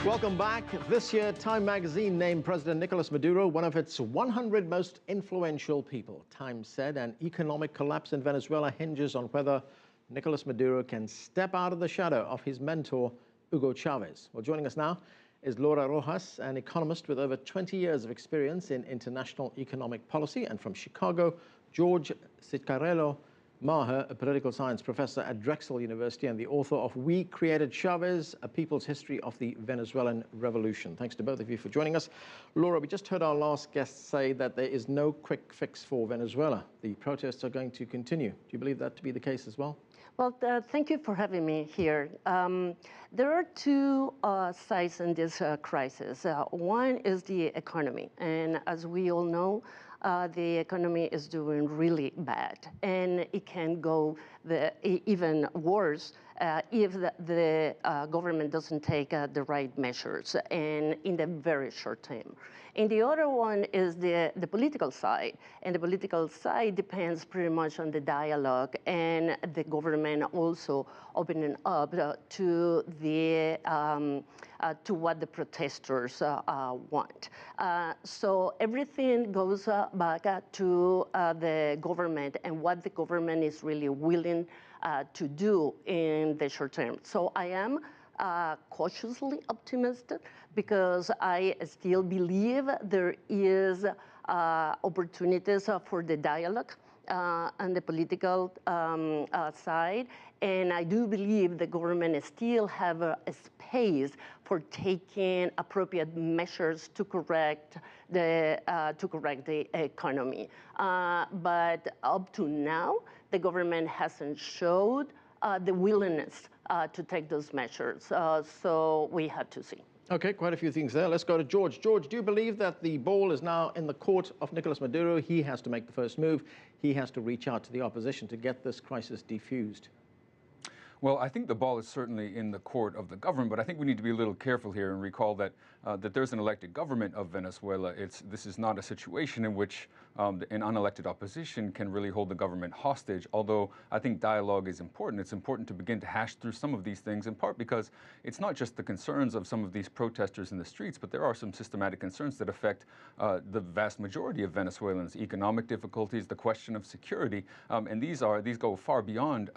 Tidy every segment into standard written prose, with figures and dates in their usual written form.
Welcome back. This year, Time magazine named President Nicolas Maduro one of its 100 most influential people. Time said an economic collapse in Venezuela hinges on whether Nicolas Maduro can step out of the shadow of his mentor, Hugo Chavez. Well, joining us now is Laura Rojas, an economist with over 20 years of experience in international economic policy, and from Chicago, George Ciccariello-Maher, a political science professor at Drexel University and the author of We Created Chavez, A People's History of the Venezuelan Revolution. Thanks to both of you for joining us. Laura, we just heard our last guest say that there is no quick fix for Venezuela. The protests are going to continue. Do you believe that to be the case as well? Well, thank you for having me here. There are two sides in this crisis. One is the economy, and as we all know, the economy is doing really bad, and it can go even worse if the government doesn't take the right measures, and in the very short term. And the other one is the political side, and the political side depends pretty much on the dialogue and the government also opening up to what the protesters want. So everything goes back to the government and what the government is really willing to do in the short term. So I am cautiously optimistic because I still believe there is opportunities for the dialogue on the political side, and I do believe the government still have a space for taking appropriate measures to correct the economy. But up to now, the government hasn't showed the willingness to take those measures. So we have to see. Okay, quite a few things there. Let's go to George. George, do you believe that the ball is now in the court of Nicolas Maduro? He has to make the first move. He has to reach out to the opposition to get this crisis defused. Well, I think the ball is certainly in the court of the government, but I think we need to be a little careful here and recall that that there's an elected government of Venezuela. This is not a situation in which an unelected opposition can really hold the government hostage, although I think dialogue is important. It's important to begin to hash through some of these things, in part because it's not just the concerns of some of these protesters in the streets, but there are some systematic concerns that affect the vast majority of Venezuelans: economic difficulties, the question of security, and these go far beyond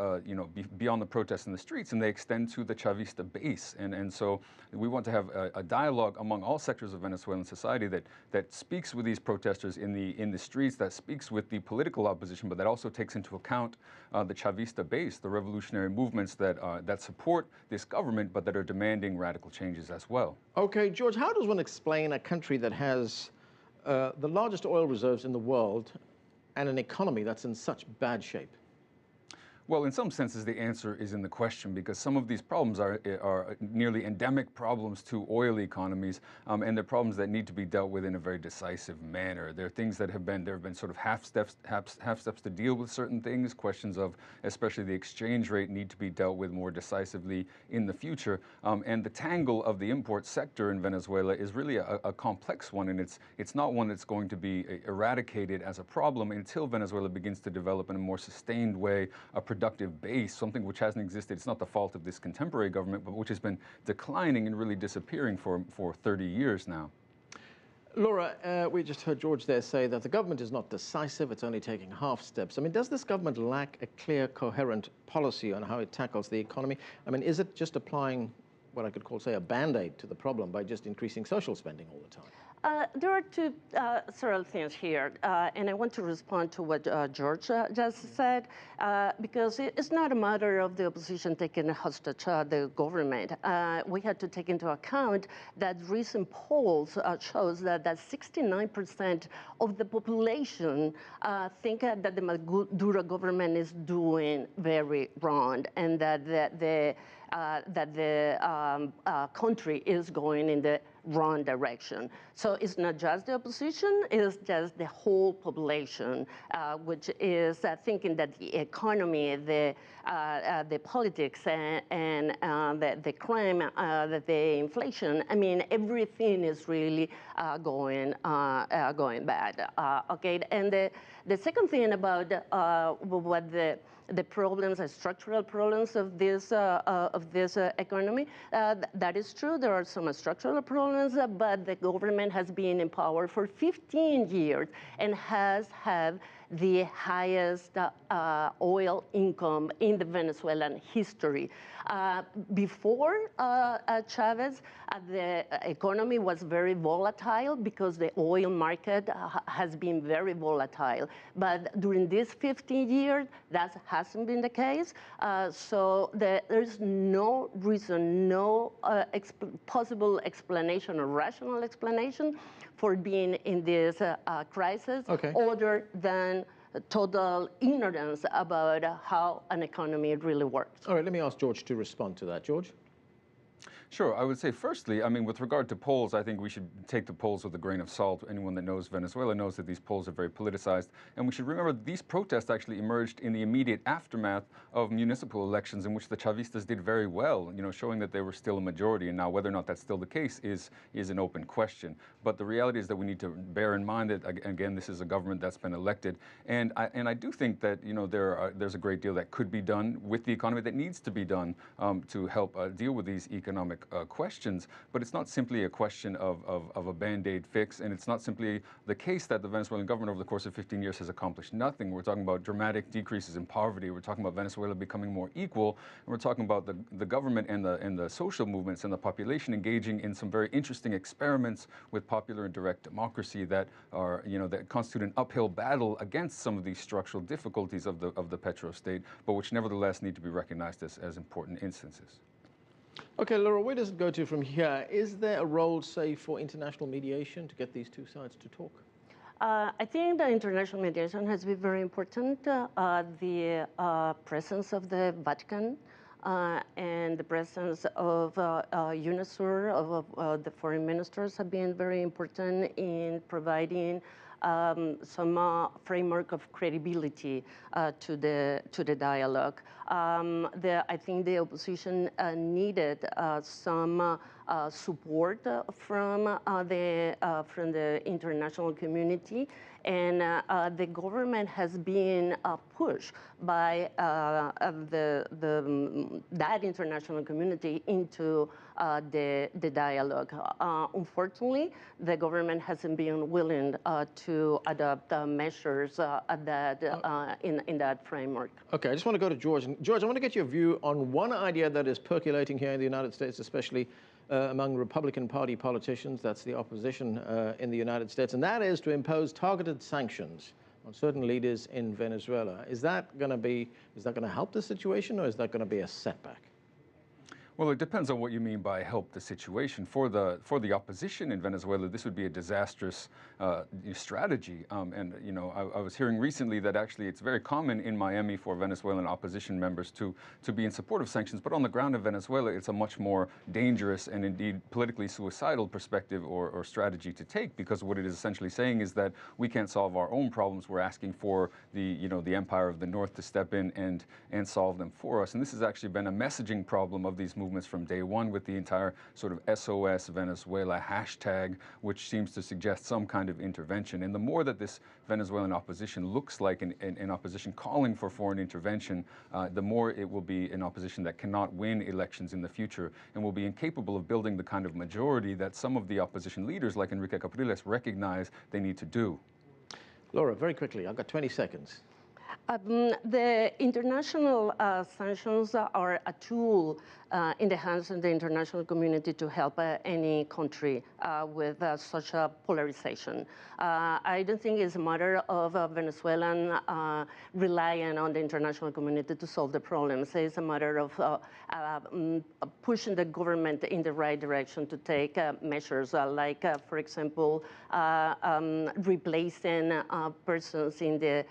beyond the protests in the streets, and they extend to the Chavista base. And so we want to have a dialogue among all sectors of Venezuelan society that speaks with these protesters in the streets, that speaks with the political opposition, but that also takes into account the Chavista base, the revolutionary movements that support this government, but that are demanding radical changes as well. Okay, George, how does one explain a country that has the largest oil reserves in the world and an economy that's in such bad shape? Well, in some senses, the answer is in the question, because some of these problems are nearly endemic problems to oil economies, and they're problems that need to be dealt with in a very decisive manner. There are things that there have been sort of half steps to deal with certain things. Questions of especially the exchange rate need to be dealt with more decisively in the future. And the tangle of the import sector in Venezuela is really a complex one, and it's not one that's going to be eradicated as a problem until Venezuela begins to develop in a more sustained way a productive base, something which hasn't existed. It's not the fault of this contemporary government, but which has been declining and really disappearing for 30 years now. Laura, we just heard George there say that the government is not decisive, it's only taking half steps. I mean, does this government lack a clear, coherent policy on how it tackles the economy? I mean, is it just applying what I could call, say, a Band-Aid to the problem by just increasing social spending all the time? There are several things here, and I want to respond to what George just said, because it's not a matter of the opposition taking hostage the government. We had to take into account that recent polls shows that 69% of the population think that the Maduro government is doing very wrong, and that the country is going in the wrong direction. So it's not just the opposition, it's just the whole population, which is thinking that the economy, the politics, and the crime, the inflation, I mean, everything is really going bad. Okay, and the second thing about what the problems, the structural problems of this economy. That is true. There are some structural problems, but the government has been in power for 15 years and has had the highest oil income in the Venezuelan history. Before Chavez, the economy was very volatile because the oil market has been very volatile. But during these 15 years, that hasn't been the case. So there's no reason, no possible explanation or rational explanation for being in this crisis, other than total ignorance about how an economy really works. All right, let me ask George to respond to that. George? Sure. I would say, firstly, I mean, with regard to polls, I think we should take the polls with a grain of salt. Anyone that knows Venezuela knows that these polls are very politicized. And we should remember that these protests actually emerged in the immediate aftermath of municipal elections in which the Chavistas did very well, showing that they were still a majority. And now whether or not that's still the case is an open question. But the reality is that we need to bear in mind that, again, this is a government that's been elected. And I do think that, there's a great deal that could be done with the economy, that needs to be done to help deal with these economic questions, but it's not simply a question of a Band-Aid fix, and it's not simply the case that the Venezuelan government over the course of 15 years has accomplished nothing. We're talking about dramatic decreases in poverty. We're talking about Venezuela becoming more equal, and we're talking about the government and the social movements and the population engaging in some very interesting experiments with popular and direct democracy that are, that constitute an uphill battle against some of these structural difficulties of the petrostate, but which nevertheless need to be recognized as important instances. Okay, Laura, where does it go to from here? Is there a role, say, for international mediation to get these two sides to talk? I think the international mediation has been very important. The presence of the Vatican and the presence of UNASUR, of the foreign ministers, have been very important in providing some framework of credibility to the dialogue. I think the opposition needed some support from the international community, and the government has been pushed by that international community into the dialogue. Unfortunately, the government hasn't been willing to adopt measures in that framework. Okay, I just want to go to George. George, I want to get your view on one idea that is percolating here in the United States, especially among Republican Party politicians, that's the opposition in the United States, and that is to impose targeted sanctions on certain leaders in Venezuela. Is that going to help the situation, or is that going to be a setback? Well, it depends on what you mean by help the situation. For the opposition in Venezuela, this would be a disastrous strategy. I was hearing recently that actually it's very common in Miami for Venezuelan opposition members to be in support of sanctions, but on the ground in Venezuela, it's a much more dangerous and indeed politically suicidal perspective or strategy to take, because what it is essentially saying is that we can't solve our own problems. We're asking for the empire of the North to step in and solve them for us. And this has actually been a messaging problem of these movements from day one, with the entire sort of SOS Venezuela hashtag, which seems to suggest some kind of intervention. And the more that this Venezuelan opposition looks like an opposition calling for foreign intervention, the more it will be an opposition that cannot win elections in the future and will be incapable of building the kind of majority that some of the opposition leaders, like Enrique Capriles, recognize they need to do. Laura, very quickly, I've got 20 seconds. The international sanctions are a tool in the hands of the international community to help any country with such a polarization. I don't think it's a matter of Venezuelan relying on the international community to solve the problems. It's a matter of pushing the government in the right direction to take measures like, for example, replacing persons in the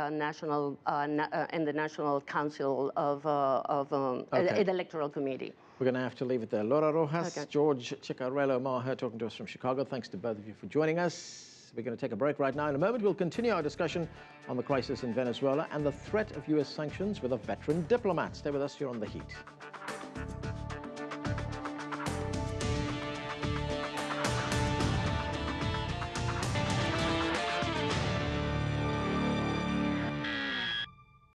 National Council of the Electoral Committee. We're going to have to leave it there. Laura Rojas, George Ciccariello-Maher talking to us from Chicago. Thanks to both of you for joining us. We're going to take a break right now. In a moment, we'll continue our discussion on the crisis in Venezuela and the threat of U.S. sanctions with a veteran diplomat. Stay with us here on The Heat.